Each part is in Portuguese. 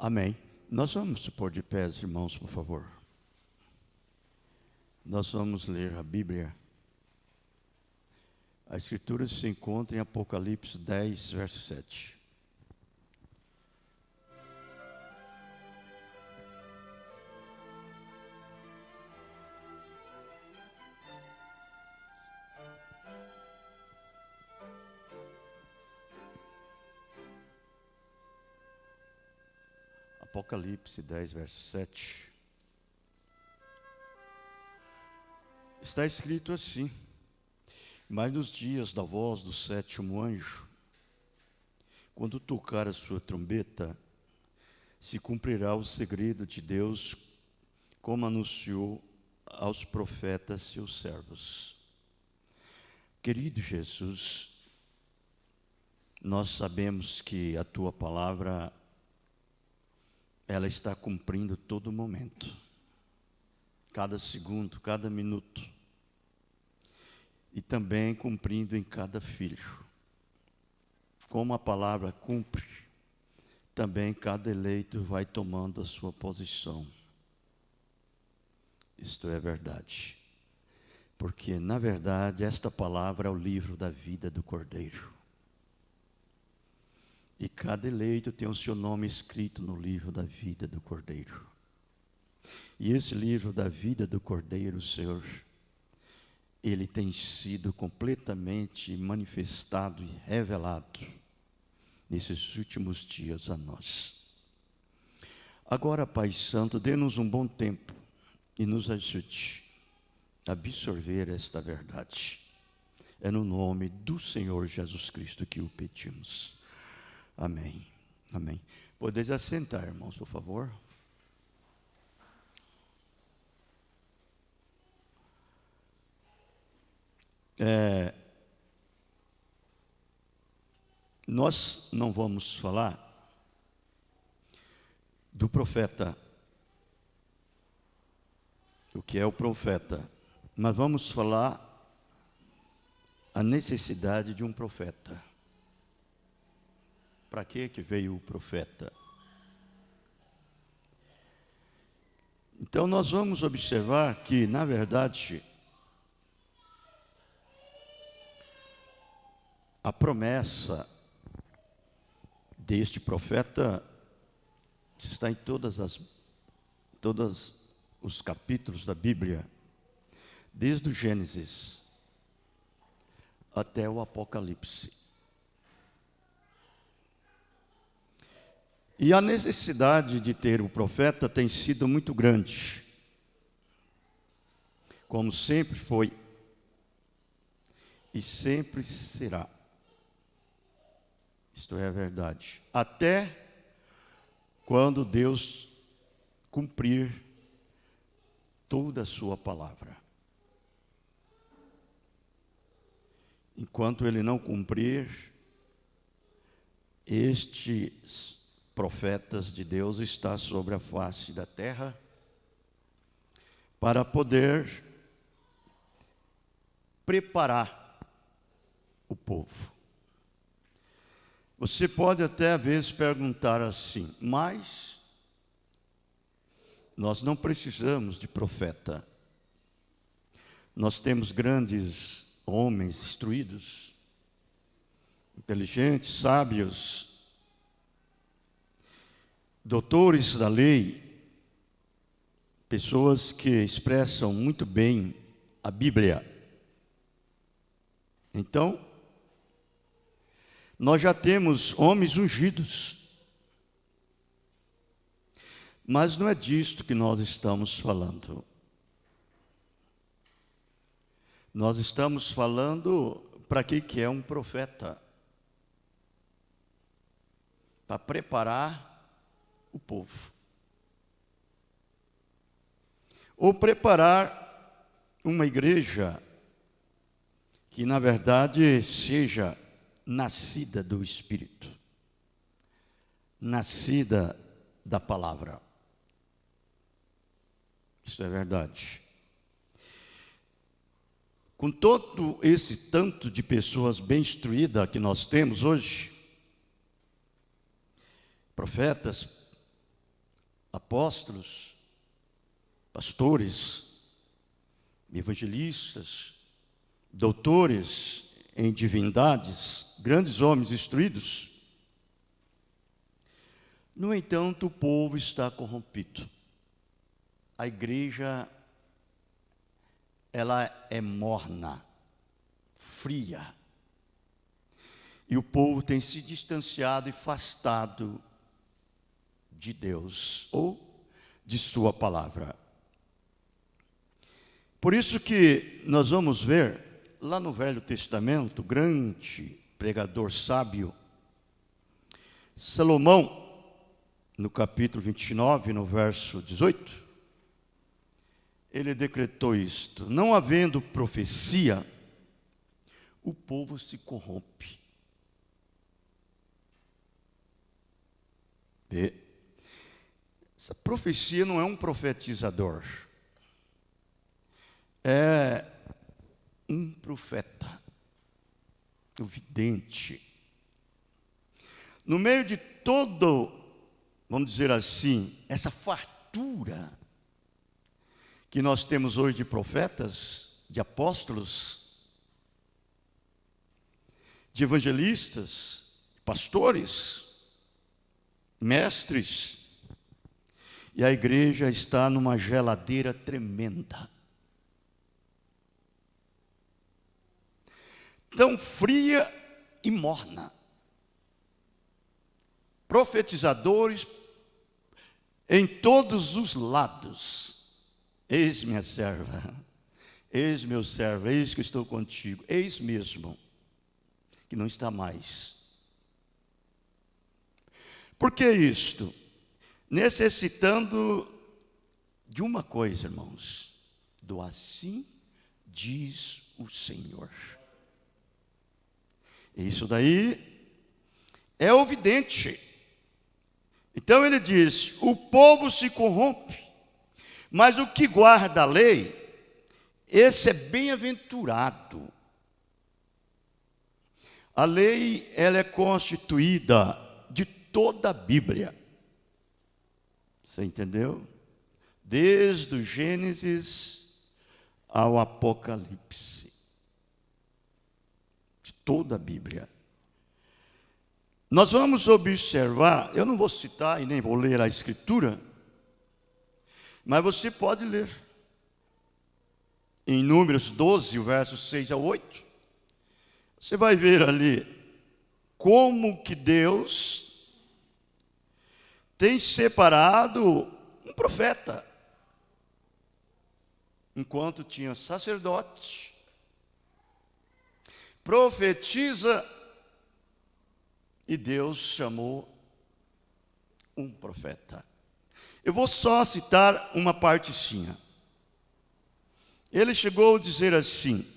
Amém. Nós vamos se pôr de pés, irmãos, por favor. Nós vamos ler a Bíblia. A Escritura se encontra em Apocalipse 10, verso 7. Apocalipse 10, verso 7. Está escrito assim: mas nos dias da voz do sétimo anjo, quando tocar a sua trombeta, se cumprirá o segredo de Deus, como anunciou aos profetas seus servos. Querido Jesus, nós sabemos que a tua palavra ela está cumprindo todo momento, cada segundo, cada minuto, e também cumprindo em cada filho. Como a palavra cumpre, também cada eleito vai tomando a sua posição. Isto é verdade, porque na verdade esta palavra é o livro da vida do Cordeiro. E cada eleito tem o seu nome escrito no livro da vida do Cordeiro. E esse livro da vida do Cordeiro, Senhor, ele tem sido completamente manifestado e revelado nesses últimos dias a nós. Agora, Pai Santo, dê-nos um bom tempo e nos ajude a absorver esta verdade. É no nome do Senhor Jesus Cristo que o pedimos. Amém. Amém. Podeis assentar, irmãos, por favor. Nós não vamos falar do profeta, o que é o profeta, mas vamos falar a necessidade de um profeta. Para que veio o profeta? Então nós vamos observar que, na verdade, a promessa deste profeta está em todos os capítulos da Bíblia, desde o Gênesis até o Apocalipse. E a necessidade de ter o profeta tem sido muito grande, como sempre foi e sempre será. Isto é a verdade. Até quando Deus cumprir toda a sua palavra. Enquanto Ele não cumprir, estes profetas de Deus está sobre a face da terra para poder preparar o povo. Você pode até às vezes perguntar assim, mas nós não precisamos de profeta. Nós temos grandes homens instruídos, inteligentes, sábios, doutores da lei, pessoas que expressam muito bem a Bíblia. Então, nós já temos homens ungidos, mas não é disto que nós estamos falando. Nós estamos falando para que é um profeta? Para preparar o povo, ou preparar uma igreja que na verdade seja nascida do Espírito, nascida da palavra. Isso é verdade. Com todo esse tanto de pessoas bem instruídas que nós temos hoje, profetas, apóstolos, pastores, evangelistas, doutores em divindades, grandes homens instruídos. No entanto, o povo está corrompido. A igreja, ela é morna, fria. E o povo tem se distanciado e afastado de Deus, ou de sua palavra. Por isso que nós vamos ver, lá no Velho Testamento, o grande pregador sábio, Salomão, no capítulo 29, no verso 18, ele decretou isto: não havendo profecia, o povo se corrompe. E essa profecia não é um profetizador, é um profeta, o vidente. No meio de todo, vamos dizer assim, essa fartura que nós temos hoje de profetas, de apóstolos, de evangelistas, pastores, mestres, e a igreja está numa geladeira tremenda, tão fria e morna. Profetizadores em todos os lados. Eis minha serva, eis meu servo, eis que estou contigo, eis mesmo, que não está mais. Por que isto? Necessitando de uma coisa, irmãos, do assim diz o Senhor. Isso daí é evidente. Então ele diz: o povo se corrompe, mas o que guarda a lei, esse é bem-aventurado. A lei, ela é constituída de toda a Bíblia. Você entendeu? Desde o Gênesis ao Apocalipse. De toda a Bíblia. Nós vamos observar, eu não vou citar e nem vou ler a Escritura, mas você pode ler. Em Números 12, versos 6 a 8, você vai ver ali como que Deus tem separado um profeta. Enquanto tinha sacerdote, profetiza, e Deus chamou um profeta. Eu vou só citar uma partezinha. Ele chegou a dizer assim: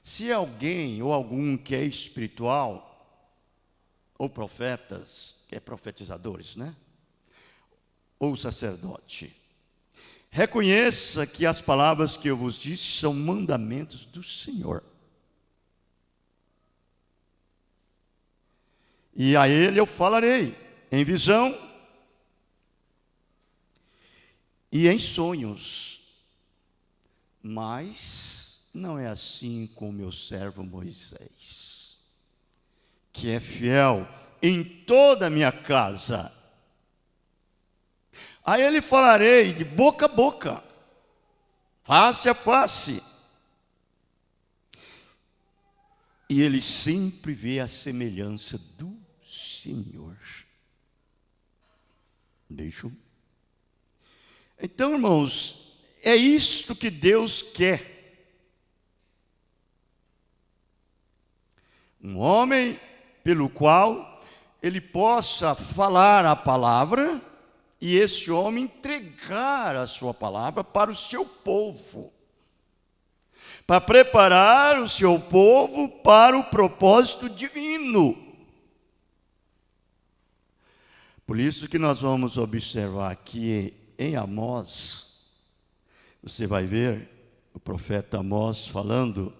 se alguém ou algum que é espiritual, ou profetas, que é profetizadores, né? Ou sacerdote, reconheça que as palavras que eu vos disse são mandamentos do Senhor. E a ele eu falarei em visão e em sonhos. Mas não é assim com o meu servo Moisés, que é fiel em toda a minha casa. A ele falarei de boca a boca, face a face. E ele sempre vê a semelhança do Senhor. Deixa. Então, irmãos, é isto que Deus quer. Um homem pelo qual ele possa falar a palavra e esse homem entregar a sua palavra para o seu povo, para preparar o seu povo para o propósito divino. Por isso que nós vamos observar aqui em Amós, você vai ver o profeta Amós falando,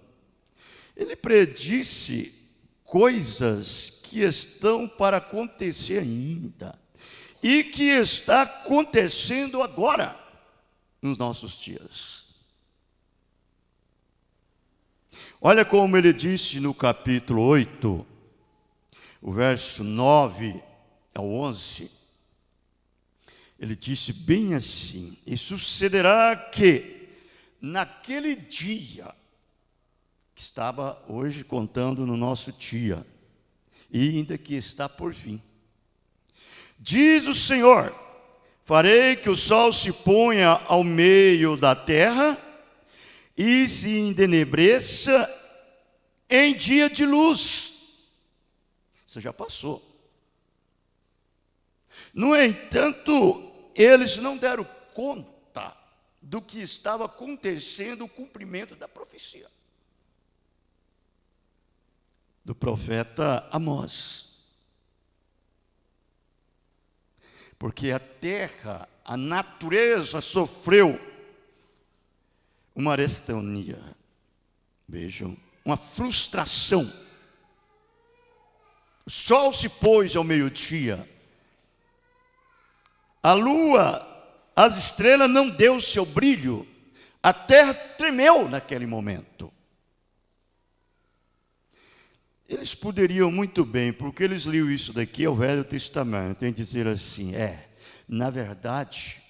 ele predisse coisas que estão para acontecer ainda. e que está acontecendo agora, nos nossos dias. Olha como ele disse no capítulo 8, o verso 9 ao 11. Ele disse bem assim: e sucederá que naquele dia, que estava hoje contando no nosso dia, e ainda que está por vir, diz o Senhor: farei que o sol se ponha ao meio da terra e se entenebreça em dia de luz. Isso já passou. No entanto, eles não deram conta do que estava acontecendo, o cumprimento da profecia do profeta Amós. Porque a terra, a natureza sofreu uma arestania. Vejam, uma frustração. O sol se pôs ao meio-dia. A lua, as estrelas não deu seu brilho. A terra tremeu naquele momento. Eles poderiam muito bem, porque eles liam isso daqui, é o Velho Testamento, tem que dizer assim, na verdade,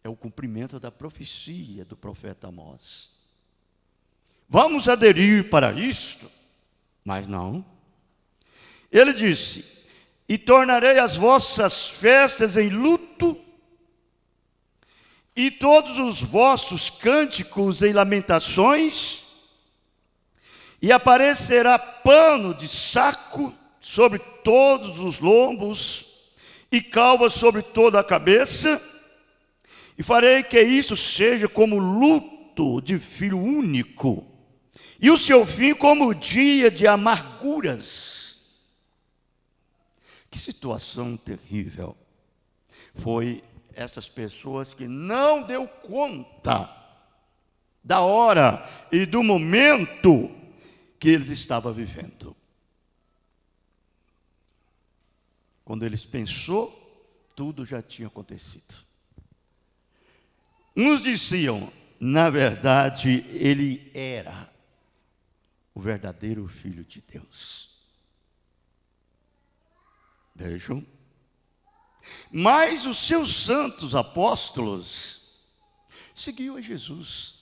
é o cumprimento da profecia do profeta Amós. Vamos aderir para isto? Mas não. Ele disse: e tornarei as vossas festas em luto, e todos os vossos cânticos em lamentações, e aparecerá pano de saco sobre todos os lombos, e calva sobre toda a cabeça, e farei que isso seja como luto de filho único, e o seu fim como dia de amarguras. Que situação terrível foi essas pessoas que não deu conta da hora e do momento que eles estavam vivendo. Quando eles pensou, tudo já tinha acontecido. Uns diziam, na verdade, ele era o verdadeiro Filho de Deus. Vejam. Mas os seus santos apóstolos seguiam a Jesus.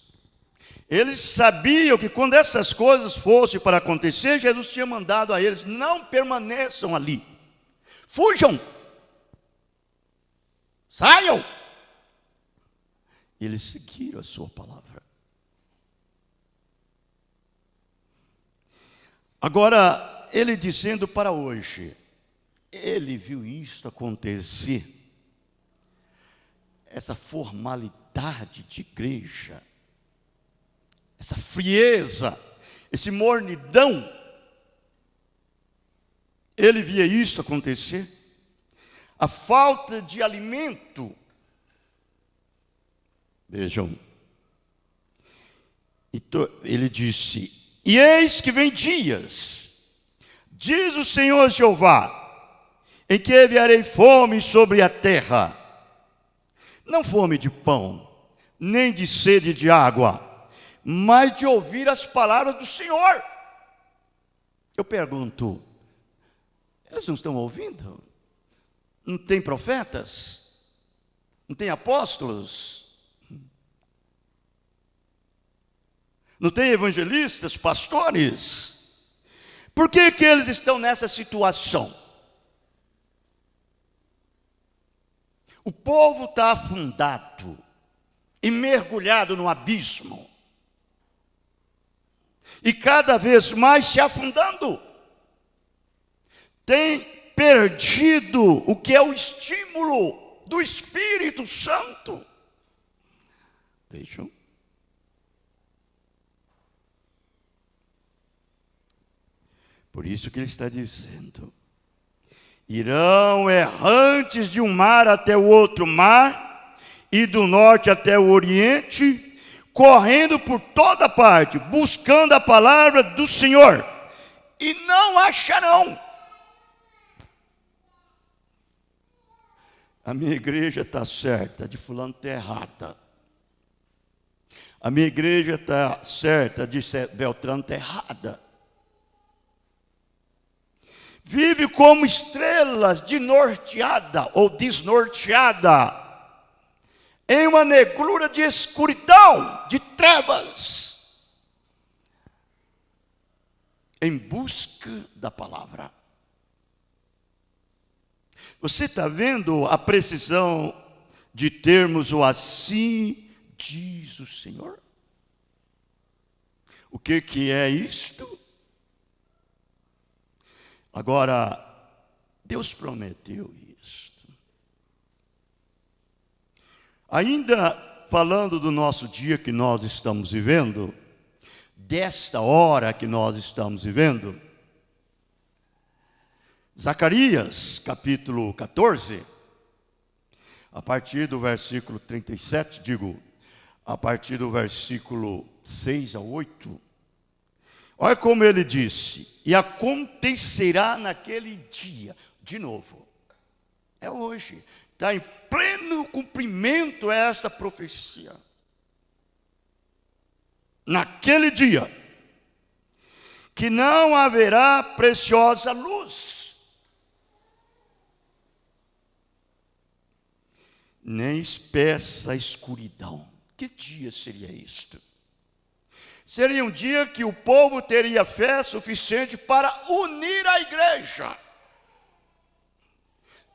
Eles sabiam que quando essas coisas fossem para acontecer, Jesus tinha mandado a eles: não permaneçam ali, fujam, saiam. Eles seguiram a sua palavra. Agora, ele dizendo para hoje, ele viu isto acontecer, essa formalidade de igreja, essa frieza, esse mornidão, ele via isso acontecer, a falta de alimento. Vejam, ele disse: e eis que vem dias, diz o Senhor Jeová, em que enviarei fome sobre a terra, não fome de pão, nem de sede de água, mas de ouvir as palavras do Senhor. Eu pergunto, eles não estão ouvindo? Não tem profetas? Não tem apóstolos? Não tem evangelistas, pastores? Por que que eles estão nessa situação? O povo está afundado e mergulhado no abismo. E cada vez mais se afundando. Tem perdido o que é o estímulo do Espírito Santo. Vejam. Por isso que ele está dizendo: irão errantes de um mar até o outro mar, e do norte até o oriente, correndo por toda parte, buscando a palavra do Senhor, e não acharão. a minha igreja está certa, a de fulano está errada. A minha igreja está certa, a de Beltrano está errada. Vive como estrelas de norteada ou desnorteada, em uma negrura de escuridão, de trevas, em busca da palavra. Você está vendo a precisão de termos o assim diz o Senhor? O que é isto? Agora, Deus prometeu isto. Ainda falando do nosso dia que nós estamos vivendo, desta hora que nós estamos vivendo, Zacarias, capítulo 14, a partir do versículo 37, a partir do versículo 6 a 8, olha como ele disse: e acontecerá naquele dia, de novo, é hoje, está em pleno cumprimento essa profecia. Naquele dia, que não haverá preciosa luz, nem espessa escuridão. Que dia seria isto? Seria um dia que o povo teria fé suficiente para unir a igreja,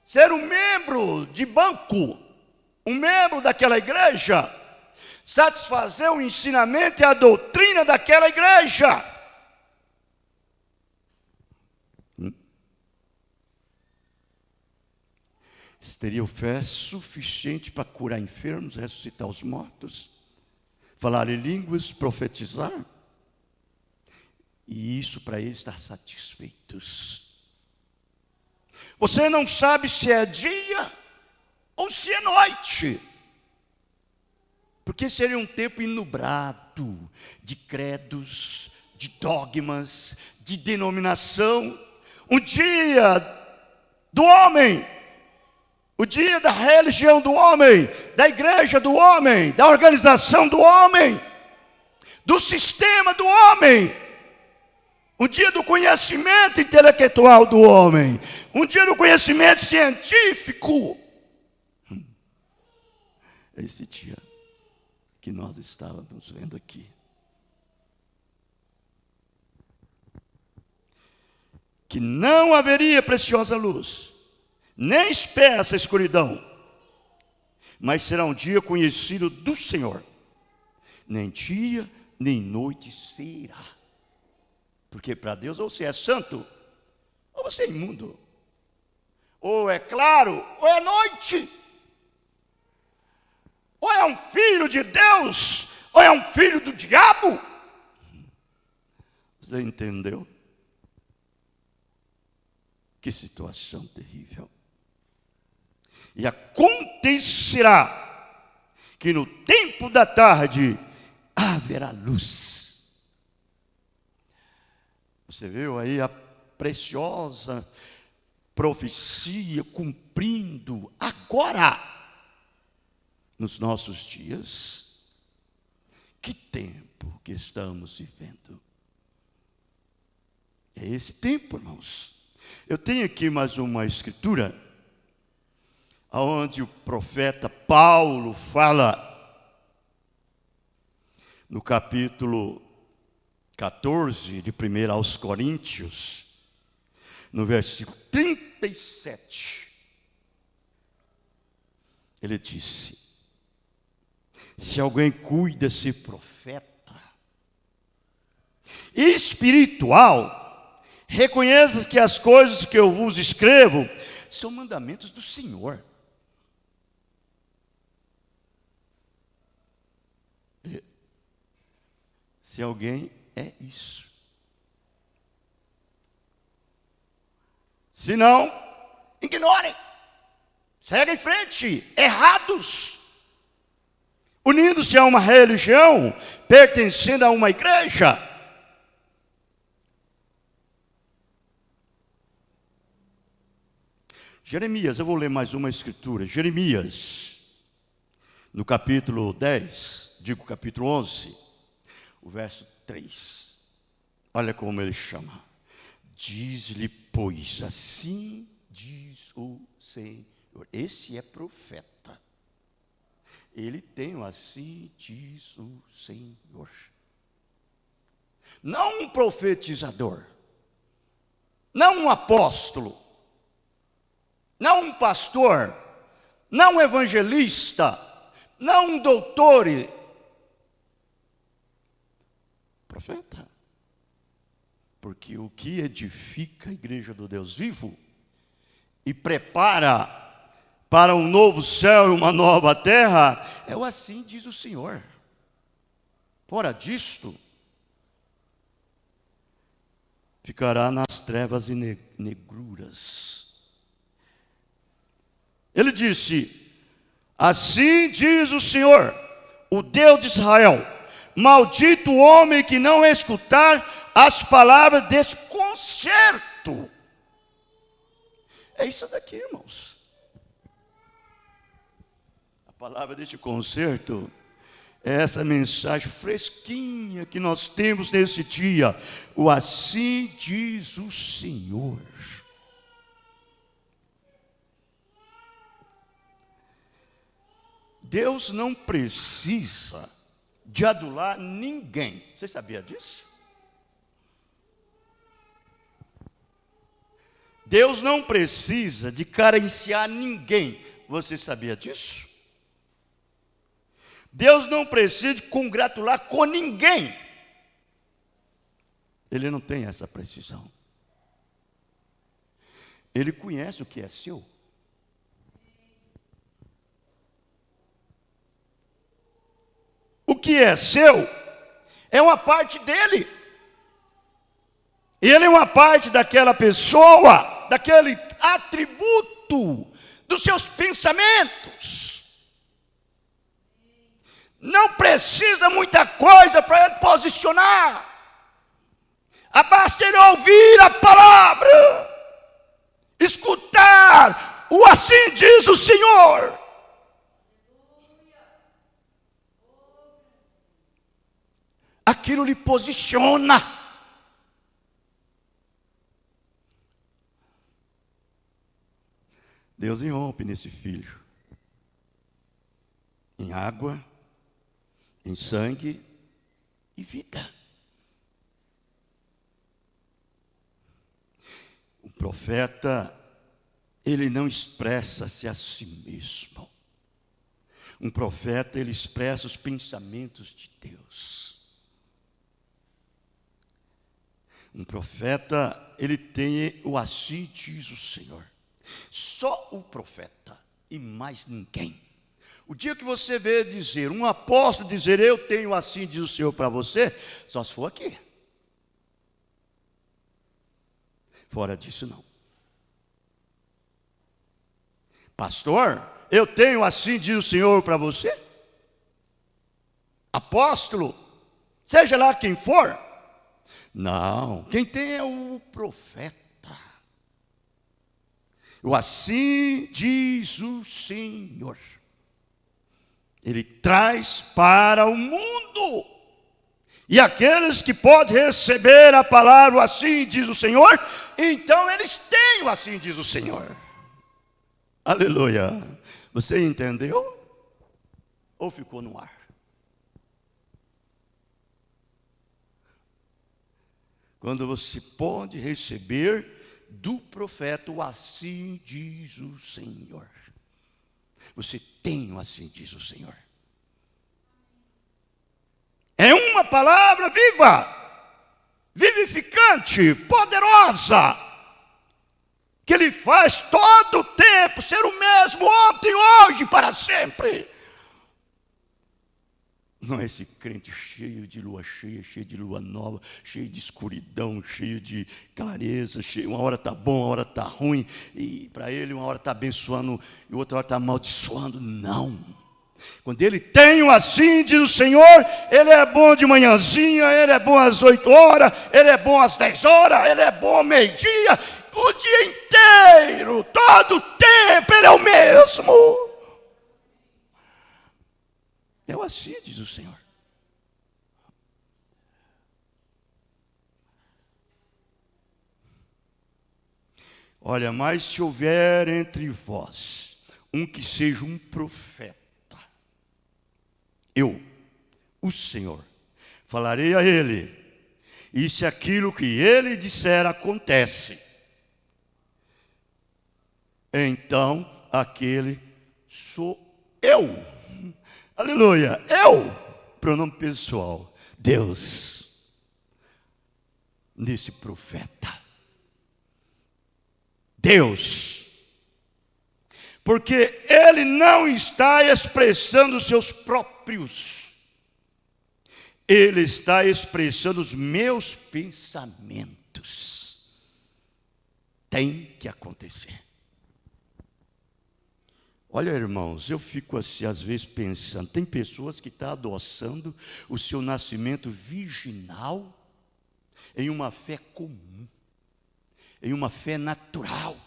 ser um membro de banco, um membro daquela igreja, satisfazer o ensinamento e a doutrina daquela igreja. Teriam fé suficiente para curar enfermos, ressuscitar os mortos, falar em línguas, profetizar, e isso para eles estar satisfeitos. Você não sabe se é dia ou se é noite, porque seria um tempo inubrado de credos, de dogmas, de denominação, um dia do homem, o dia da religião do homem, da igreja do homem, da organização do homem, do sistema do homem, um dia do conhecimento intelectual do homem, um dia do conhecimento científico. Esse dia que nós estávamos vendo aqui. Que não haveria preciosa luz, nem espessa escuridão, mas será um dia conhecido do Senhor. Nem dia, nem noite será. Porque para Deus ou você é santo, ou você é imundo. Ou é claro, ou é noite. Ou é um filho de Deus, ou é um filho do diabo. Você entendeu? Que situação terrível. E acontecerá que no tempo da tarde haverá luz. Você viu aí a preciosa profecia cumprindo agora, nos nossos dias. Que tempo que estamos vivendo. É esse tempo, irmãos. Eu tenho aqui mais uma escritura, onde o profeta Paulo fala, no capítulo 14 de 1 aos Coríntios, no versículo 37, ele disse: se alguém cuida ser profeta espiritual, reconheça que as coisas que eu vos escrevo são mandamentos do Senhor. Se alguém é isso. Se não, ignorem. Segue em frente, errados. Unindo-se a uma religião, pertencendo a uma igreja. Jeremias, eu vou ler mais uma escritura. Jeremias, no capítulo 10, digo capítulo 11, o verso 3. Olha como ele chama. Diz-lhe, pois, assim diz o Senhor. Esse é profeta. Ele tem o assim diz o Senhor. Não um profetizador, não um apóstolo, não um pastor, não um evangelista, não um doutor. Profeta. Porque o que edifica a igreja do Deus vivo e prepara para um novo céu e uma nova terra, é o assim diz o Senhor. Fora disto, ficará nas trevas e negruras. Ele disse, assim diz o Senhor, o Deus de Israel, maldito o homem que não escutar as palavras deste concerto. É isso daqui, irmãos. A palavra deste concerto é essa mensagem fresquinha que nós temos nesse dia. O assim diz o Senhor. Deus não precisa de adular ninguém. Você sabia disso? Deus não precisa de carenciar ninguém. Você sabia disso? Deus não precisa de congratular com ninguém. Ele não tem essa precisão. Ele conhece o que é seu. O que é seu é uma parte dele. Ele é uma parte daquela pessoa, daquele atributo, dos seus pensamentos. Não precisa muita coisa para ele posicionar. Basta ele ouvir a palavra, escutar o assim diz o Senhor. Aquilo lhe posiciona. Deus irrompe nesse filho, em água, em sangue e vida. O profeta, ele não expressa-se a si mesmo. Um profeta, ele expressa os pensamentos de Deus. Um profeta, ele tem o assim diz o Senhor. Só o profeta e mais ninguém. O dia que você vê dizer, um apóstolo dizer, eu tenho assim diz o Senhor para você, só se for aqui. Fora disso não. Pastor, eu tenho assim diz o Senhor para você. Apóstolo, seja lá quem for. Não, quem tem é o profeta. O assim diz o Senhor. Ele traz para o mundo. E aqueles que podem receber a palavra, o assim diz o Senhor, então eles têm o assim diz o Senhor. Aleluia. Você entendeu? Ou ficou no ar? Quando você pode receber do profeta o assim diz o Senhor. Você tem o assim diz o Senhor. É uma palavra viva, vivificante, poderosa, que Ele faz todo o tempo ser o mesmo ontem, hoje, para sempre. Não é esse crente cheio de lua cheia, cheio de lua nova, cheio de escuridão, cheio de clareza, uma hora está bom, uma hora está ruim, e para ele uma hora está abençoando e outra hora está amaldiçoando. Não. Quando ele tem o assim diz o Senhor, ele é bom de manhãzinha, ele é bom às 8 horas, ele é bom às 10 horas, ele é bom ao meio-dia, o dia inteiro, todo o tempo, Ele é o mesmo. É assim, diz o Senhor. Olha, mas se houver entre vós um que seja um profeta, eu, o Senhor, falarei a ele, e se aquilo que ele disser acontece, então aquele sou eu. Aleluia, eu, pronome pessoal, Deus, nesse profeta. Deus, porque ele não está expressando os seus próprios, ele está expressando os meus pensamentos. Tem que acontecer. Olha, irmãos, eu fico assim às vezes pensando, tem pessoas que estão adoçando o seu nascimento virginal em uma fé comum, em uma fé natural.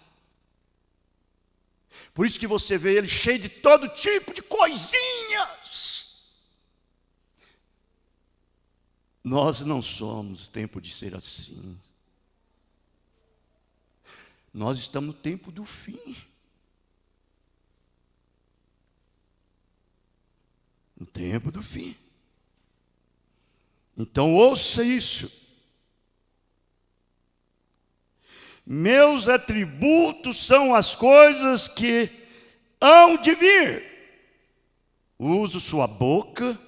Por isso que você vê ele cheio de todo tipo de coisinhas. Nós não somos tempo de ser assim. Nós estamos no tempo do fim. No tempo do fim. Então ouça isso. Meus atributos são as coisas que hão de vir. Uso sua boca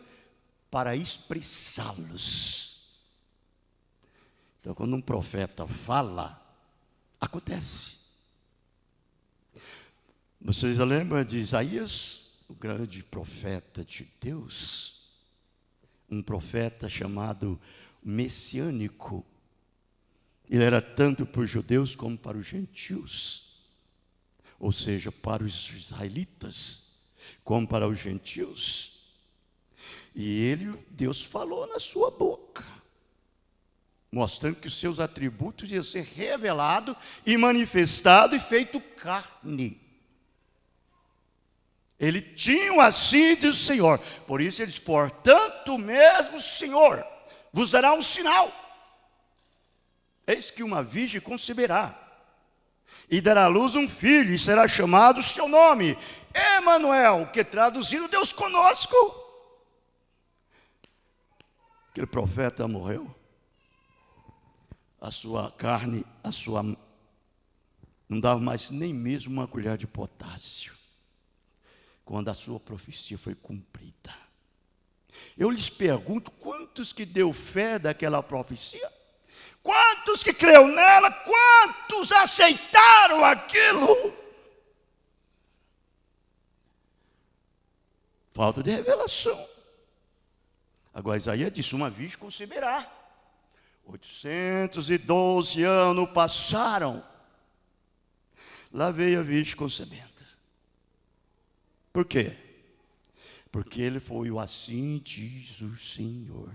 para expressá-los. Então, quando um profeta fala, acontece. Vocês lembram de Isaías, o grande profeta de Deus? Um profeta chamado messiânico. Ele era tanto para os judeus como para os gentios, ou seja, para os israelitas, como para os gentios. E Deus falou na sua boca, mostrando que os seus atributos iam ser revelados e manifestados e feito carne. Ele tinha assim, diz o Senhor. Por isso ele diz, portanto mesmo o Senhor vos dará um sinal. Eis que uma virgem conceberá, e dará à luz um filho, e será chamado o seu nome, Emanuel, que traduzido, Deus conosco. Aquele profeta morreu, a sua carne, não dava mais nem mesmo uma colher de potássio, quando a sua profecia foi cumprida. Eu lhes pergunto, quantos que deu fé daquela profecia? Quantos que creu nela? Quantos aceitaram aquilo? Falta de revelação. Agora Isaías disse, uma virgem conceberá. 812 anos passaram. Lá veio a virgem concebendo. Por quê? Porque ele foi o assim diz o Senhor.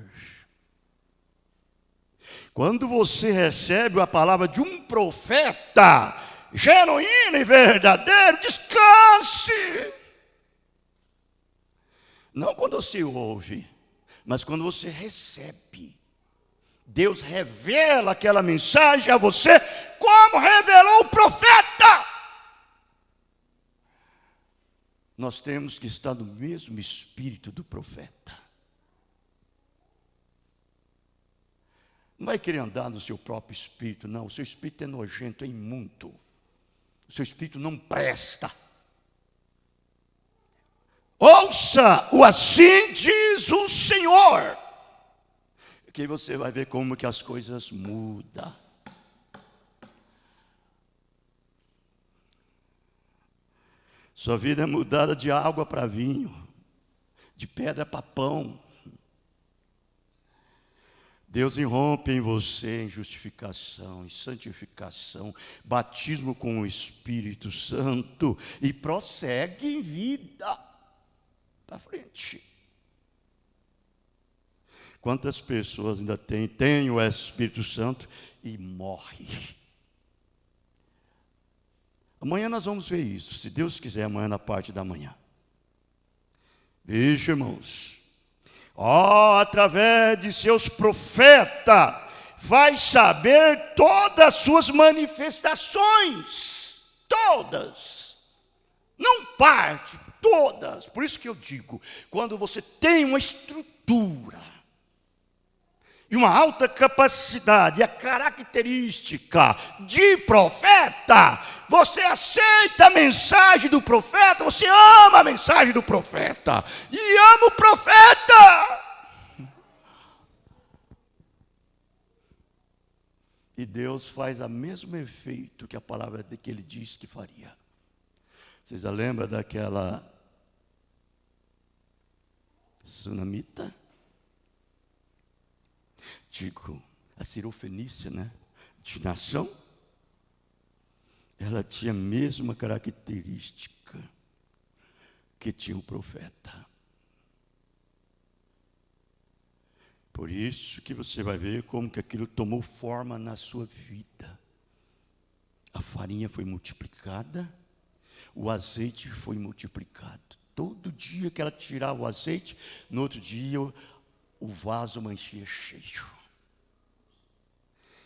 Quando você recebe a palavra de um profeta genuíno e verdadeiro, descanse. Não quando você ouve, mas quando você recebe. Deus revela aquela mensagem a você, como revelou o profeta. Nós temos que estar no mesmo espírito do profeta. Não vai querer andar no seu próprio espírito, não. O seu espírito é nojento, é imundo. O seu espírito não presta. Ouça o assim diz o Senhor. Que você vai ver como que as coisas mudam. Sua vida é mudada de água para vinho, de pedra para pão. Deus irrompe em você em justificação, em santificação, batismo com o Espírito Santo e prossegue em vida para frente. Quantas pessoas ainda têm o Espírito Santo e morrem? Amanhã nós vamos ver isso, se Deus quiser, amanhã na parte da manhã. Veja, irmãos, através de seus profetas, vai saber todas as suas manifestações, todas, não parte, todas. Por isso que eu digo, quando você tem uma estrutura, e uma alta capacidade, a característica de profeta, você aceita a mensagem do profeta, você ama a mensagem do profeta, e ama o profeta. E Deus faz o mesmo efeito que a palavra que ele disse que faria. Vocês já lembram daquela sunamita? Digo, a Sirofenícia, de nação, ela tinha a mesma característica que tinha o profeta. Por isso que você vai ver como que aquilo tomou forma na sua vida. A farinha foi multiplicada, o azeite foi multiplicado. Todo dia que ela tirava o azeite, no outro dia o vaso manchia cheio.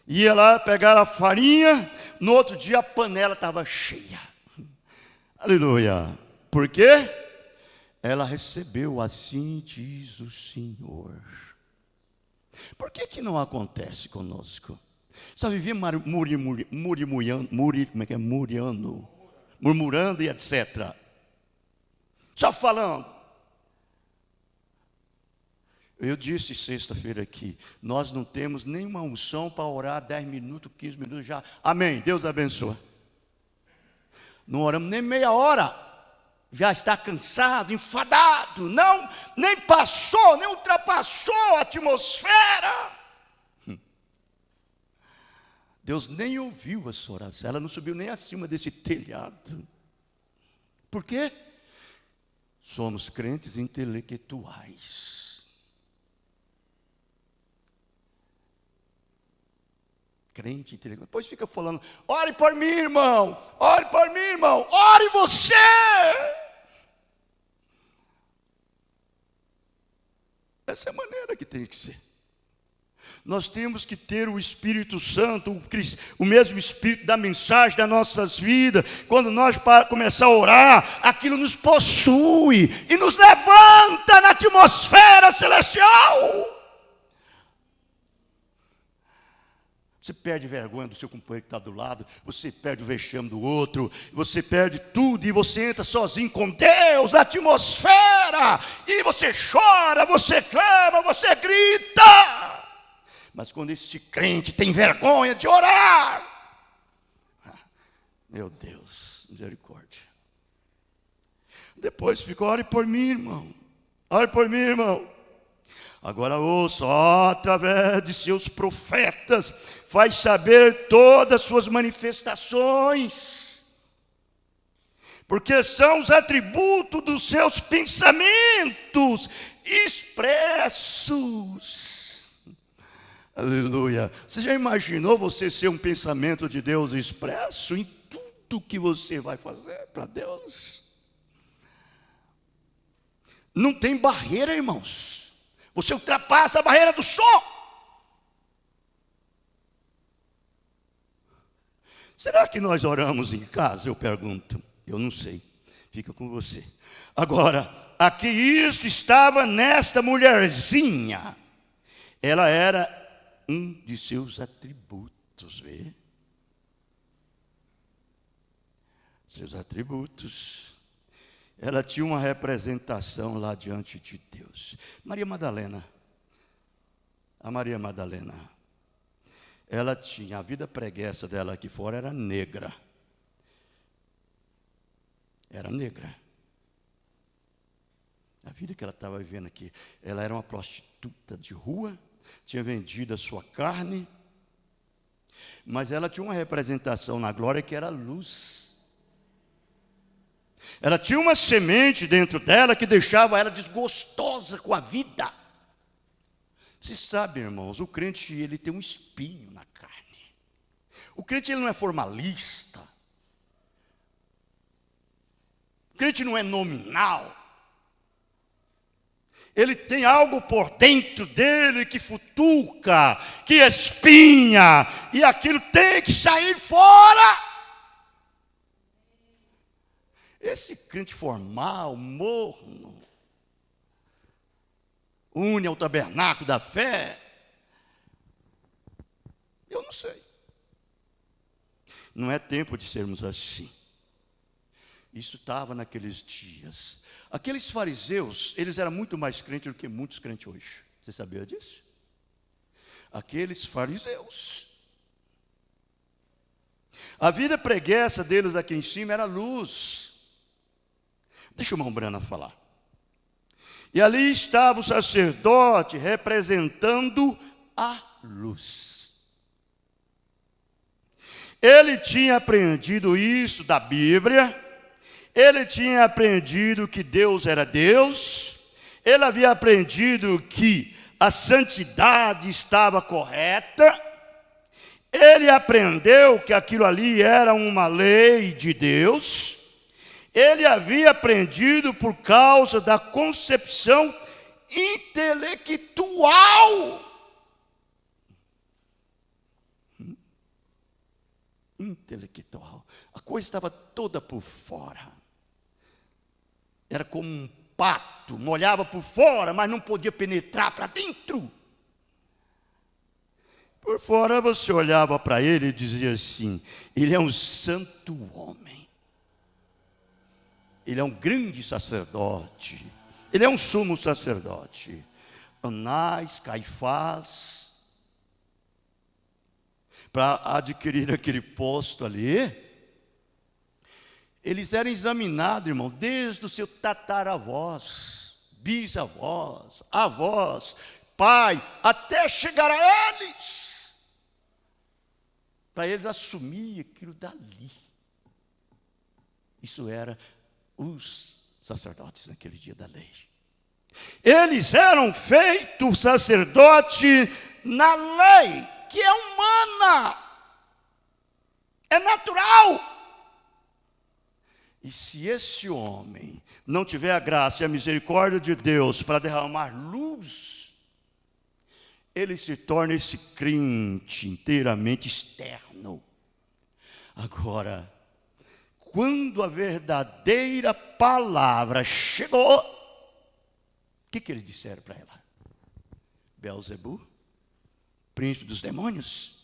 Ia lá pegar a farinha, no outro dia a panela estava cheia. Aleluia. Por quê? Ela recebeu, assim diz o Senhor. Por que não acontece conosco? Só vivemos murmurando e etc. Só falando. Eu disse sexta-feira aqui, nós não temos nenhuma unção para orar 10 minutos, 15 minutos já. Amém, Deus abençoe. Não oramos nem meia hora, já está cansado, enfadado, não, nem passou, nem ultrapassou a atmosfera. Deus nem ouviu a sua oração, ela não subiu nem acima desse telhado. Por quê? Somos crentes intelectuais. Crente intelectual. Depois fica falando, ore por mim, irmão, ore por mim, irmão, ore você. Essa é a maneira que tem que ser. Nós temos que ter o Espírito Santo, o mesmo Espírito da mensagem das nossas vidas. Quando nós começar a orar, aquilo nos possui e nos levanta na atmosfera celestial. Você perde vergonha do seu companheiro que está do lado, você perde o vexame do outro, você perde tudo e você entra sozinho com Deus na atmosfera, e você chora, você clama, você grita. Mas quando esse crente tem vergonha de orar, meu Deus, misericórdia. Depois fica, ore por mim, irmão, ore por mim, irmão. Agora ouça, através de seus profetas, faz saber todas as suas manifestações, porque são os atributos dos seus pensamentos expressos. Aleluia. Você já imaginou você ser um pensamento de Deus expresso em tudo que você vai fazer para Deus? Não tem barreira, irmãos. Você ultrapassa a barreira do som. Será que nós oramos em casa? Eu pergunto. Eu não sei. Fica com você. Agora, aqui isso estava nesta mulherzinha. Ela era um de seus atributos, vê? Seus atributos. Ela tinha uma representação lá diante de Deus. Maria Madalena, a Maria Madalena, ela tinha, a vida preguiça dela aqui fora era negra. Era negra. A vida que ela estava vivendo aqui, ela era uma prostituta de rua, tinha vendido a sua carne, mas ela tinha uma representação na glória que era luz. Ela tinha uma semente dentro dela que deixava ela desgostosa com a vida. Você sabe, irmãos, o crente ele tem um espinho na carne. O crente ele não é formalista. Crente não é nominal. Ele tem algo por dentro dele que futuca, que espinha, e aquilo tem que sair fora. Esse crente formal, morno, une ao tabernáculo da fé, eu não sei. Não é tempo de sermos assim. Isso estava naqueles dias. Aqueles fariseus, eles eram muito mais crentes do que muitos crentes hoje. Você sabia disso? Aqueles fariseus. A vida preguiça deles aqui em cima era luz. Deixa o irmão Brana falar. E ali estava o sacerdote representando a luz. Ele tinha aprendido isso da Bíblia. Ele tinha aprendido que Deus era Deus. Ele havia aprendido que a santidade estava correta. Ele aprendeu que aquilo ali era uma lei de Deus. Ele havia aprendido por causa da concepção intelectual. Intelectual. A coisa estava toda por fora. Era como um pato, molhava por fora, mas não podia penetrar para dentro. Por fora você olhava para ele e dizia assim: ele é um santo homem. Ele é um grande sacerdote. Ele é um sumo sacerdote. Anás, Caifás, para adquirir aquele posto ali, eles eram examinados, irmão, desde o seu tataravós, bisavós, avós, pai, até chegar a eles, para eles assumir aquilo dali. Isso era os sacerdotes naquele dia da lei. Eles eram feitos sacerdote na lei, que é humana, é natural. E se esse homem não tiver a graça e a misericórdia de Deus para derramar luz, ele se torna esse crente inteiramente externo. Agora, quando a verdadeira palavra chegou, o que eles disseram para ela? Beelzebu, príncipe dos demônios?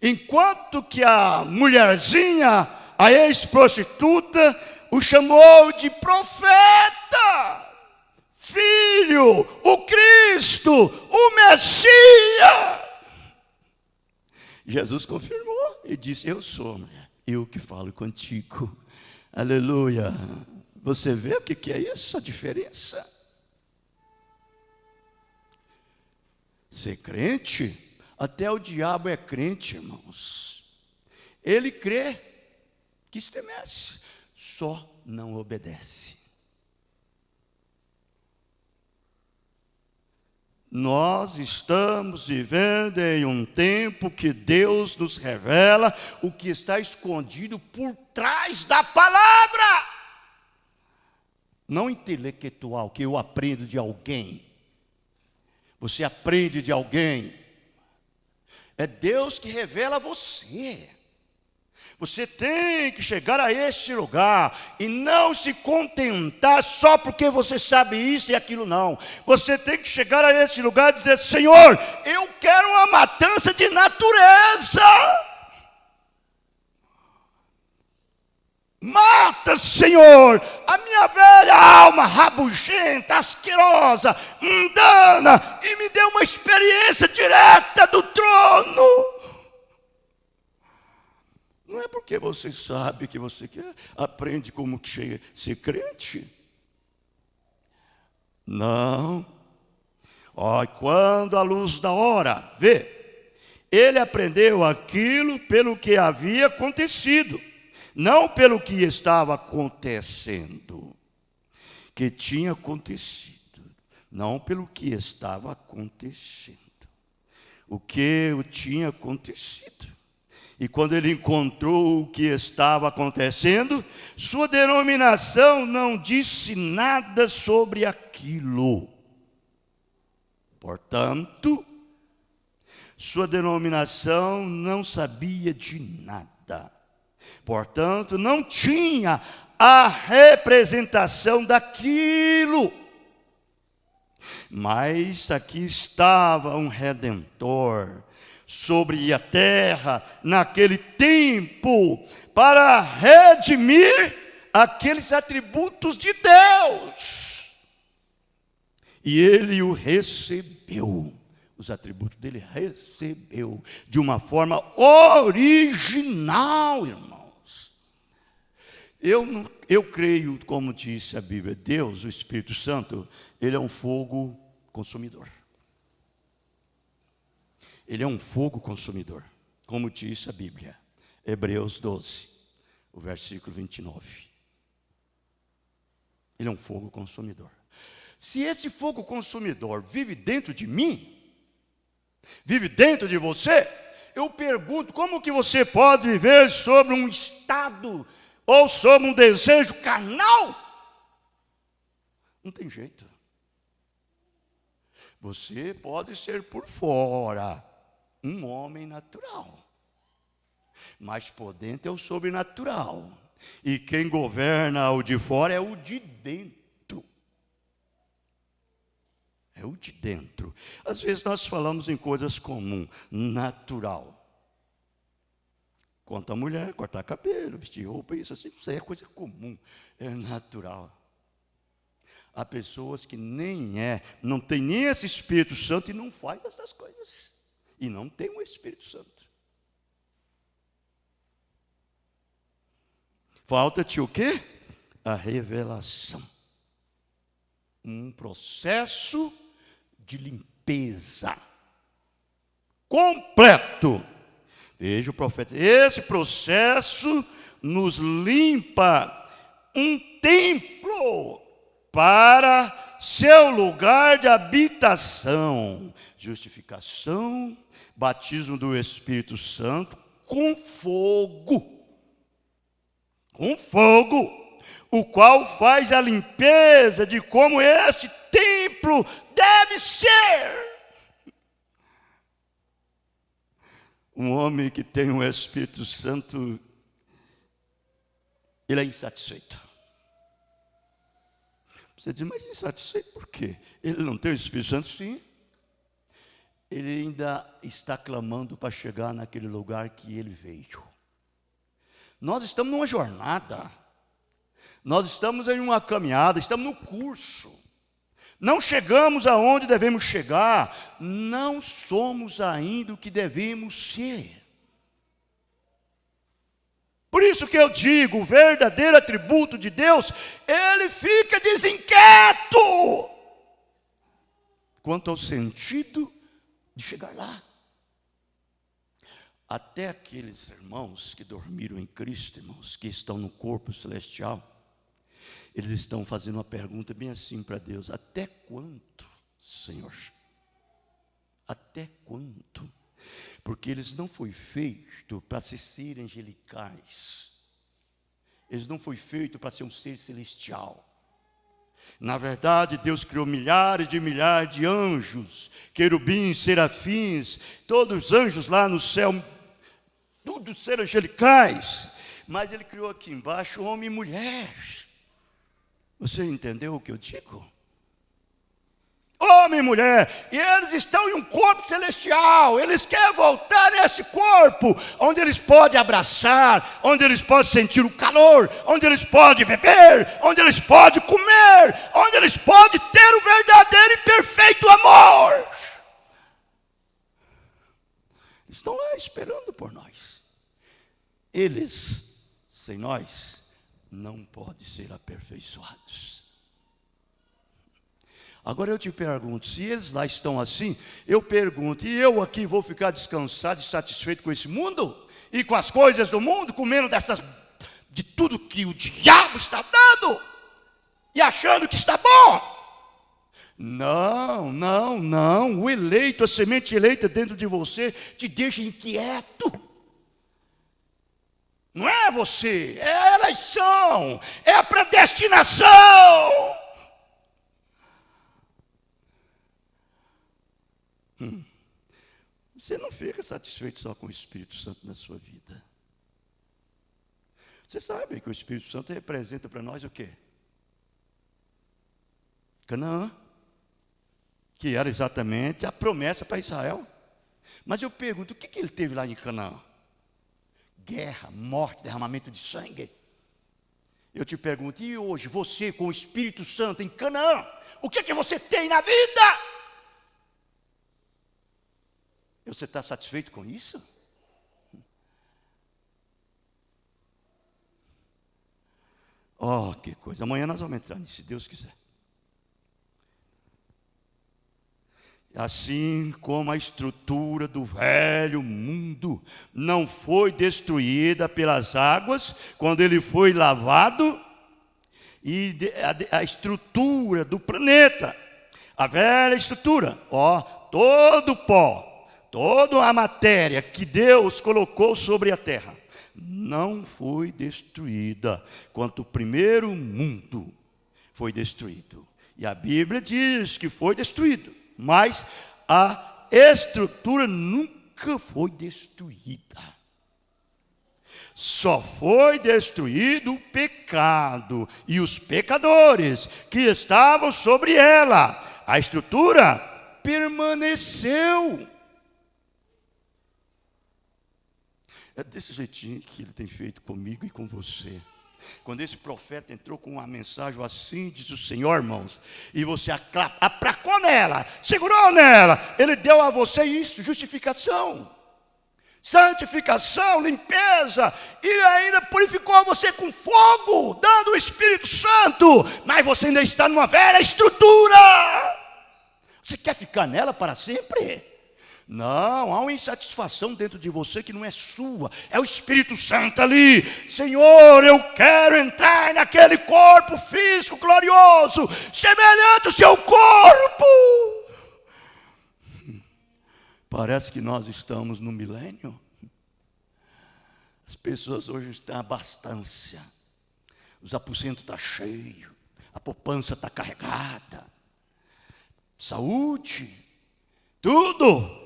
Enquanto que a mulherzinha, a ex-prostituta, o chamou de profeta, filho, o Cristo, o Messias. Jesus confirmou e disse: eu sou, mulher, eu que falo contigo. Aleluia. Você vê o que é isso, a diferença? Ser crente, até o diabo é crente, irmãos. Ele crê que estremece, só não obedece. Nós estamos vivendo em um tempo que Deus nos revela o que está escondido por trás da palavra. Não intelectual, que eu aprendo de alguém. Você aprende de alguém. É Deus que revela a você. Você tem que chegar a este lugar e não se contentar só porque você sabe isso e aquilo não. Você tem que chegar a este lugar e dizer: Senhor, eu quero uma matança de natureza. Mata, Senhor, a minha velha alma rabugenta, asquerosa, mundana, e me dê uma experiência direta do trono. Não é porque você sabe que você aprende como que ser crente. Não. Quando a luz da hora, vê, ele aprendeu aquilo pelo que havia acontecido, não pelo que estava acontecendo, que tinha acontecido, não pelo que estava acontecendo, o que tinha acontecido. E quando ele encontrou o que estava acontecendo, sua denominação não disse nada sobre aquilo. Portanto, sua denominação não sabia de nada. Portanto, não tinha a representação daquilo. Mas aqui estava um Redentor sobre a terra, naquele tempo, para redimir aqueles atributos de Deus. E ele o recebeu, os atributos dele recebeu, de uma forma original, irmãos. Eu creio, como disse a Bíblia, Deus, o Espírito Santo, ele é um fogo consumidor. Ele é um fogo consumidor, como diz a Bíblia, Hebreus 12, o versículo 29. Ele é um fogo consumidor. Se esse fogo consumidor vive dentro de mim, vive dentro de você, eu pergunto, como que você pode viver sobre um estado ou sobre um desejo carnal? Não tem jeito. Você pode ser por fora um homem natural, mas por dentro é o sobrenatural. E quem governa o de fora é o de dentro. É o de dentro. Às vezes nós falamos em coisas comuns, natural. Quanto a mulher, cortar cabelo, vestir roupa, isso assim, isso aí é coisa comum, é natural. Há pessoas que não tem nem esse Espírito Santo e não faz essas coisas. E não tem o Espírito Santo. Falta-te o quê? A revelação. Um processo de limpeza completo. Veja o profeta. Esse processo nos limpa um templo para seu lugar de habitação. Justificação, batismo do Espírito Santo com fogo. Com fogo, o qual faz a limpeza de como este templo deve ser. Um homem que tem o Espírito Santo, ele é insatisfeito. Você diz, mas insatisfeito por quê? Ele não tem o Espírito Santo? Sim. Ele ainda está clamando para chegar naquele lugar que ele veio. Nós estamos numa jornada. Nós estamos em uma caminhada, estamos no curso. Não chegamos aonde devemos chegar. Não somos ainda o que devemos ser. Por isso que eu digo, o verdadeiro atributo de Deus, ele fica desinquieto quanto ao sentido de chegar lá. Até aqueles irmãos que dormiram em Cristo, irmãos, que estão no corpo celestial, eles estão fazendo uma pergunta bem assim para Deus: até quanto, Senhor? Até quanto? Porque eles não foram feitos para ser angelicais. Eles não foram feitos para ser um ser celestial. Na verdade, Deus criou milhares de anjos, querubins, serafins, todos os anjos lá no céu, tudo ser angelicais. Mas Ele criou aqui embaixo homem e mulher. Você entendeu o que eu digo? Homem e mulher, e eles estão em um corpo celestial. Eles querem voltar nesse corpo, onde eles podem abraçar, onde eles podem sentir o calor, onde eles podem beber, onde eles podem comer, onde eles podem ter o verdadeiro e perfeito amor. Estão lá esperando por nós. Eles, sem nós, não podem ser aperfeiçoados. Agora eu te pergunto, se eles lá estão assim, eu pergunto, e eu aqui vou ficar descansado e satisfeito com esse mundo? E com as coisas do mundo, comendo de tudo que o diabo está dando? E achando que está bom? Não, não, não. O eleito, a semente eleita dentro de você, te deixa inquieto. Não é você, é a eleição, é a predestinação. Você não fica satisfeito só com o Espírito Santo na sua vida. Você sabe que o Espírito Santo representa para nós o quê? Canaã, que era exatamente a promessa para Israel. Mas eu pergunto, o que ele teve lá em Canaã? Guerra, morte, derramamento de sangue. Eu te pergunto, e hoje você com o Espírito Santo em Canaã, o que você tem na vida? Você está satisfeito com isso? Oh, que coisa. Amanhã nós vamos entrar nisso, se Deus quiser. Assim como a estrutura do velho mundo não foi destruída pelas águas, quando ele foi lavado, e a estrutura do planeta, a velha estrutura, todo o pó, toda a matéria que Deus colocou sobre a terra, não foi destruída quanto o primeiro mundo foi destruído. E a Bíblia diz que foi destruído, mas a estrutura nunca foi destruída. Só foi destruído o pecado e os pecadores que estavam sobre ela. A estrutura permaneceu. É desse jeitinho que ele tem feito comigo e com você. Quando esse profeta entrou com uma mensagem assim, diz o Senhor, irmãos, e você aplacou nela, segurou nela, ele deu a você isso, justificação, santificação, limpeza, e ainda purificou você com fogo, dando o Espírito Santo, mas você ainda está numa velha estrutura. Você quer ficar nela para sempre? Não, há uma insatisfação dentro de você que não é sua, é o Espírito Santo ali. Senhor, eu quero entrar naquele corpo físico glorioso, semelhante ao seu corpo. Parece que nós estamos no milênio. As pessoas hoje estão em abastância, os aposentos estão cheios, a poupança está carregada, saúde, tudo.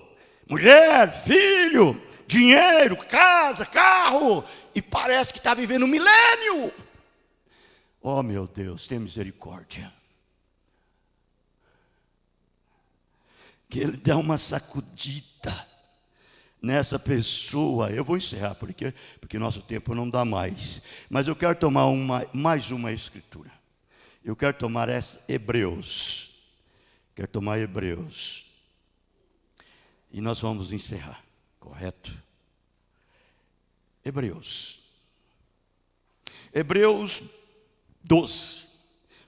Mulher, filho, dinheiro, casa, carro, e parece que está vivendo um milênio. Oh meu Deus, tenha misericórdia. Que Ele dê uma sacudida nessa pessoa. Eu vou encerrar, porque nosso tempo não dá mais. Mas eu quero tomar mais uma escritura. Eu quero tomar Hebreus. Quero tomar Hebreus. E nós vamos encerrar, correto? Hebreus 12,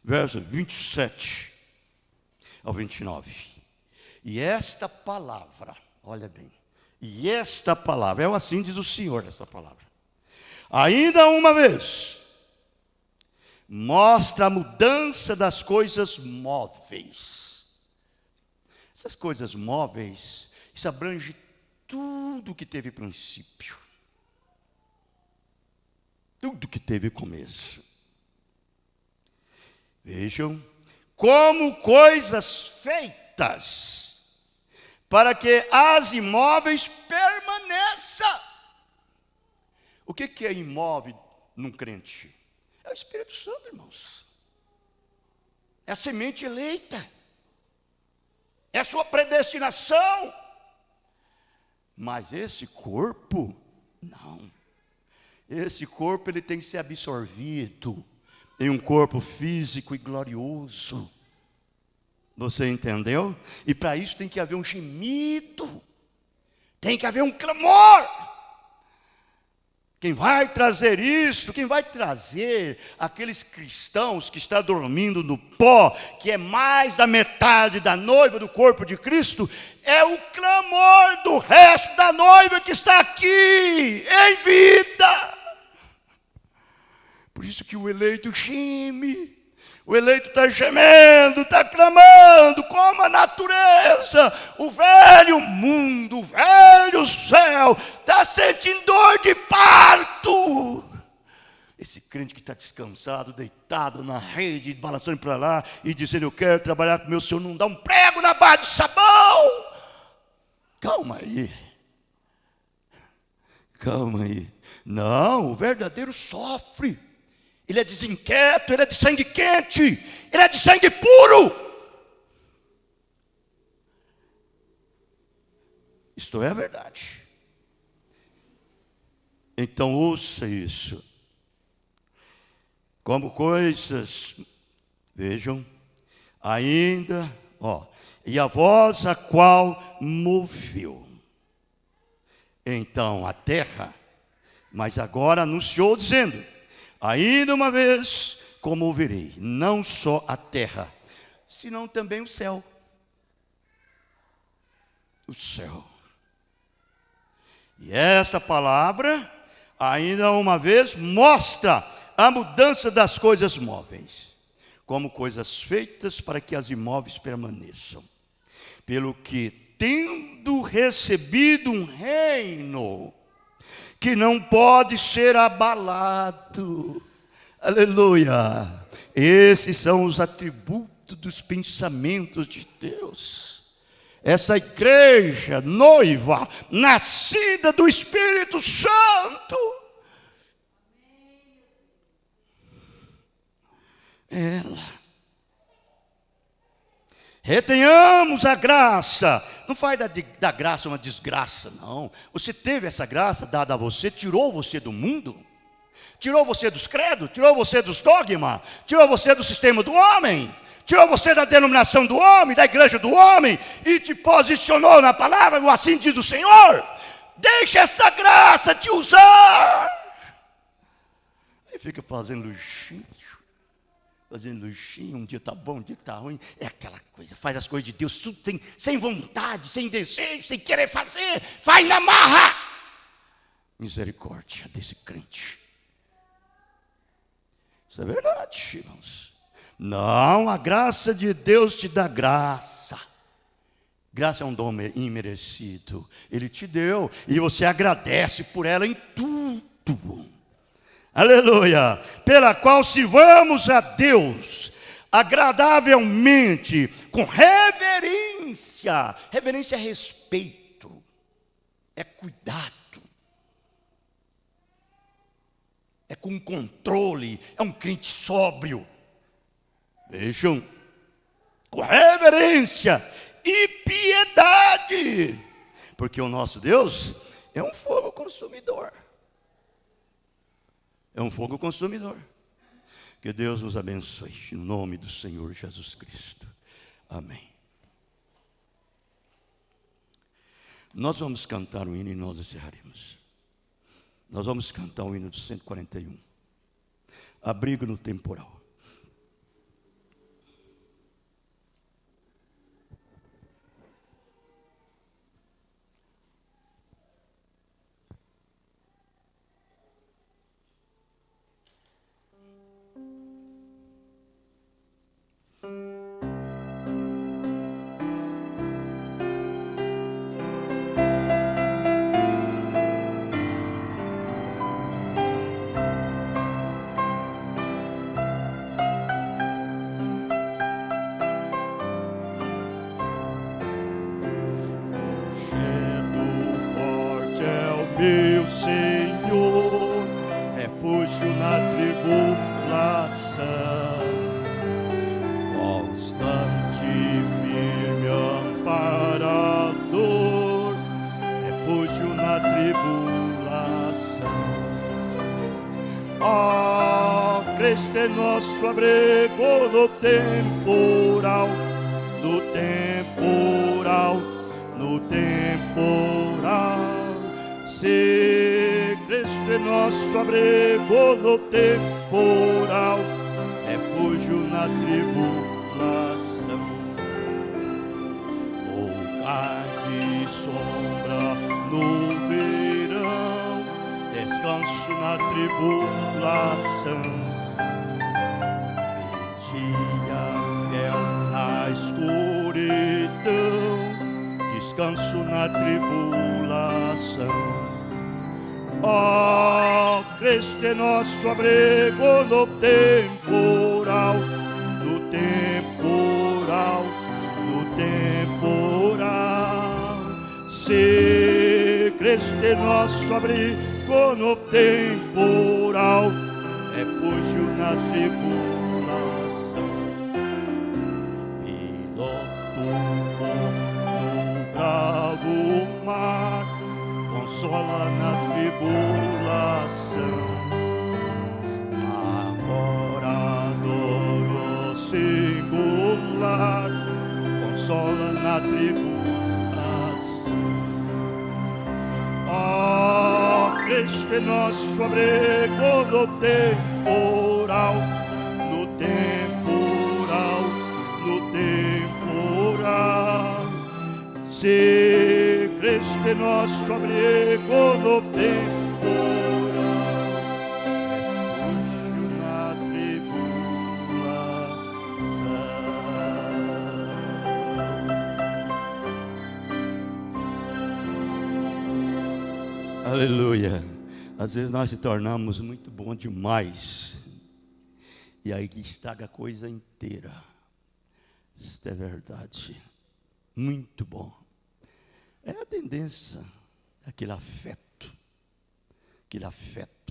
verso 27 ao 29. E esta palavra, olha bem, e esta palavra, assim diz o Senhor essa palavra. Ainda uma vez, mostra a mudança das coisas móveis. Essas coisas móveis, isso abrange tudo que teve princípio, tudo que teve começo. Vejam, como coisas feitas para que as imóveis permaneçam. O que é imóvel num crente? É o Espírito Santo, irmãos. É a semente eleita. É a sua predestinação. Mas esse corpo, não. Esse corpo ele tem que ser absorvido em um corpo físico e glorioso. Você entendeu? E para isso tem que haver um gemido. Tem que haver um clamor. Quem vai trazer isso, quem vai trazer aqueles cristãos que estão dormindo no pó, que é mais da metade da noiva do corpo de Cristo, é o clamor do resto da noiva que está aqui, em vida. Por isso que o eleito geme. O eleito está gemendo, está clamando, como a natureza, o velho mundo, o velho céu, está está sentindo dor de parto. Esse crente que está descansado, deitado na rede, balançando para lá e dizendo: eu quero trabalhar com o meu Senhor, não dá um prego na barra de sabão. Calma aí. Calma aí. Não, o verdadeiro sofre. Ele é desinquieto, ele é de sangue quente, ele é de sangue puro. Isto é a verdade. Então ouça isso. Como coisas, vejam, ainda, e a voz a qual moveu. Então a terra, mas agora anunciou dizendo: ainda uma vez comoverei, não só a terra, senão também o céu. O céu. E essa palavra, ainda uma vez, mostra a mudança das coisas móveis, como coisas feitas para que as imóveis permaneçam. Pelo que, tendo recebido um reino que não pode ser abalado, aleluia, esses são os atributos dos pensamentos de Deus. Essa igreja noiva, nascida do Espírito Santo, ela. Retenhamos a graça. Não faz da graça uma desgraça, não. Você teve essa graça dada a você, tirou você do mundo, tirou você dos credos, tirou você dos dogmas, tirou você do sistema do homem, tirou você da denominação do homem, da igreja do homem, e te posicionou na palavra, assim diz o Senhor. Deixa essa graça te usar. Aí fica fazendo luxinho, um dia está bom, um dia está ruim. É aquela coisa, faz as coisas de Deus tudo sem vontade, sem desejo, sem querer fazer, faz na marra. Misericórdia desse crente. Isso é verdade, irmãos. Não, a graça de Deus te dá graça. Graça é um dom imerecido. Ele te deu e você agradece por ela em tudo. Aleluia. Pela qual sirvamos a Deus agradavelmente, com reverência. Reverência é respeito, é cuidado, é com controle, é um crente sóbrio. Vejam, com reverência e piedade, porque o nosso Deus é um fogo consumidor. É um fogo consumidor. Que Deus nos abençoe, em nome do Senhor Jesus Cristo. Amém. Nós vamos cantar o hino e nós encerraremos. Nós vamos cantar o hino do 141. Abrigo no temporal. Meu Senhor, refúgio na tribulação, constante, firme, amparador, refúgio na tribulação. Ó, Cristo é nosso abrigo no temporal, no temporal, no temporal. Se Cristo é nosso abrigo no temporal, refúgio na tribulação. Lugar de sombra no verão, descanso na tribulação. Vigia fiel na escuridão, descanso na tribulação. Ó Cristo é nosso abrigo no temporal, no temporal, no temporal. Se Cristo é nosso abrigo no temporal, refúgio na tribulação. Piloto no bravo mar, consola na tribulação. Adorador singular, consola na tribulação. Ó Cristo é nosso abrigo no temporal, no temporal, no temporal. Se Cristo é nosso abrigo no temporal, refúgio na tribulação. Aleluia. Às vezes nós se tornamos muito bom demais, e aí que estraga a coisa inteira. Isso é verdade. Muito bom. É a tendência, aquele afeto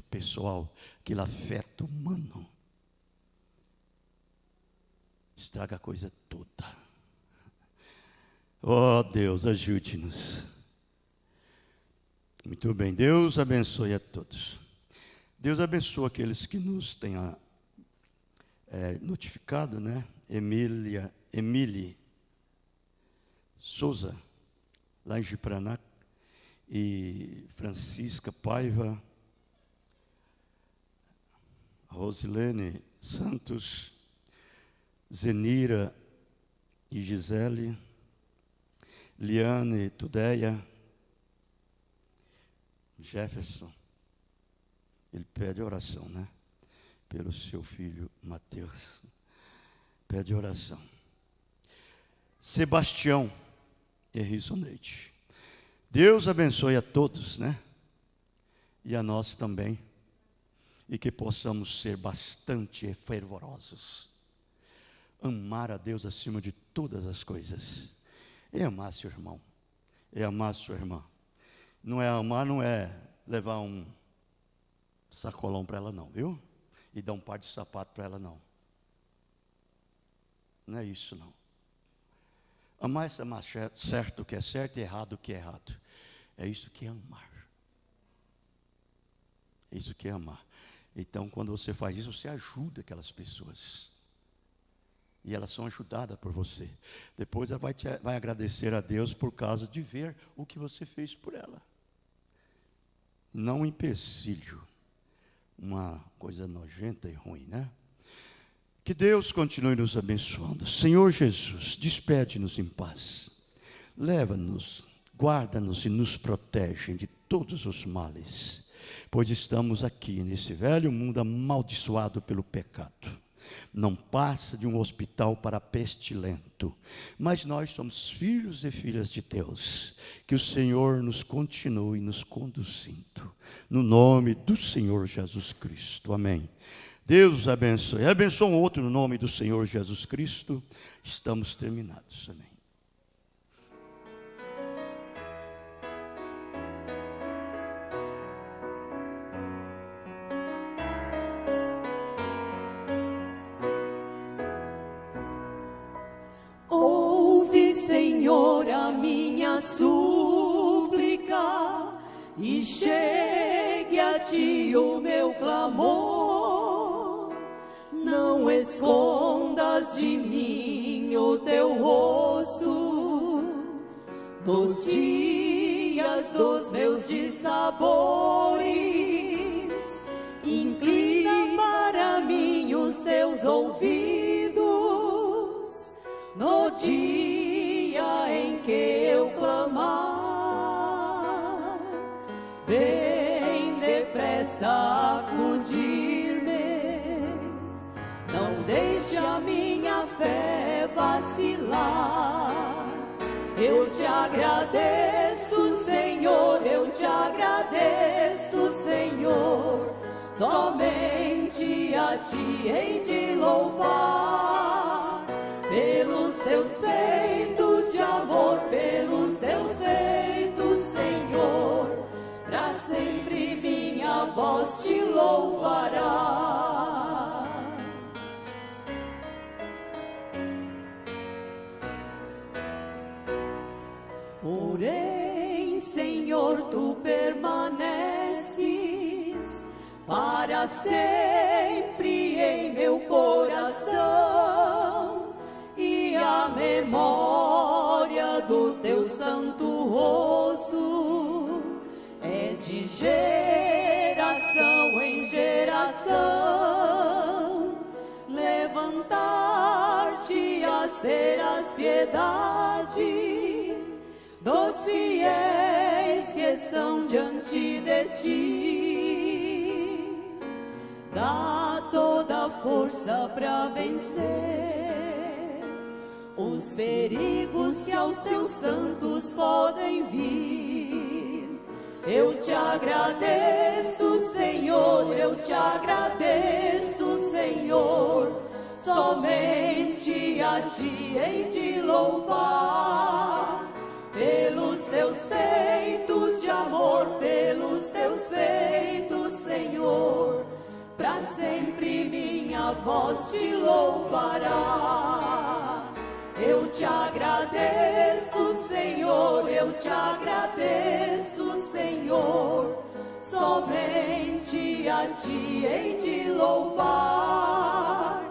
pessoal, aquele afeto humano, estraga a coisa toda. Oh Deus, ajude-nos. Muito bem, Deus abençoe a todos. Deus abençoe aqueles que nos tenham notificado, né? Emília Souza, lá em Jiparaná, e Francisca Paiva, Rosilene Santos, Zenira e Gisele, Liane Tudeia, Jefferson. Ele pede oração, né? Pelo seu filho Mateus. Pede oração. Sebastião e Risonete. Deus abençoe a todos, né? E a nós também. E que possamos ser bastante fervorosos. Amar a Deus acima de todas as coisas. É amar seu irmão. É amar sua irmã. Não é amar, não é levar um sacolão para ela não, viu? E dar um par de sapato para ela não. Não é isso não. Amar é amar certo o que é certo e errado o que é errado. É isso que é amar. É isso que é amar. Então, quando você faz isso, você ajuda aquelas pessoas. E elas são ajudadas por você. Depois ela vai agradecer a Deus por causa de ver o que você fez por ela. Não um empecilho. Uma coisa nojenta e ruim, né? Que Deus continue nos abençoando. Senhor Jesus, despede-nos em paz. Leva-nos, guarda-nos e nos protege de todos os males. Pois estamos aqui nesse velho mundo amaldiçoado pelo pecado. Não passa de um hospital para pestilento. Mas nós somos filhos e filhas de Deus. Que o Senhor nos continue nos conduzindo. No nome do Senhor Jesus Cristo. Amém. Deus abençoe. Abençoe um outro no nome do Senhor Jesus Cristo. Estamos terminados. Amém. Ouve, Senhor, a minha súplica e chegue a ti o meu clamor. Não escondas de mim o teu rosto, dos dias dos meus dissabores. Inclina para mim os teus ouvidos, no dia em que eu clamar. Vem depressa acudir-me, não deixe a minha fé vacilar. Eu te agradeço, Senhor, Senhor, eu te agradeço, Senhor. Somente a ti hei de louvar, pelos teus feitos de amor, pelos teus feitos, Senhor. Pra sempre minha voz te louvará. Porém, Senhor, tu permaneces para sempre em meu coração, e a memória do teu santo rosto é de geração em geração. Levantar-te as terás piedade dos fiéis que estão diante de ti. Dá toda a força para vencer os perigos que aos teus santos podem vir. Eu te agradeço, Senhor, eu te agradeço, Senhor. Somente a ti hei de louvar, pelos teus feitos de amor, pelos teus feitos, Senhor. Pra sempre minha voz te louvará. Eu te agradeço, Senhor, eu te agradeço, Senhor. Somente a ti hei de louvar,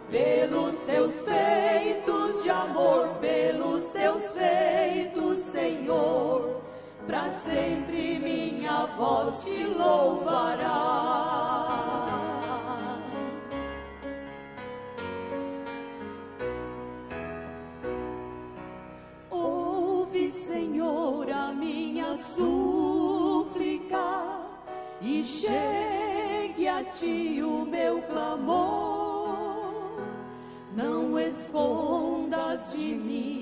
pelos teus feitos de amor, pelos teus feitos, Senhor. Pra sempre minha voz te louvará. Senhor, a minha súplica, e chegue a ti o meu clamor. Não escondas de mim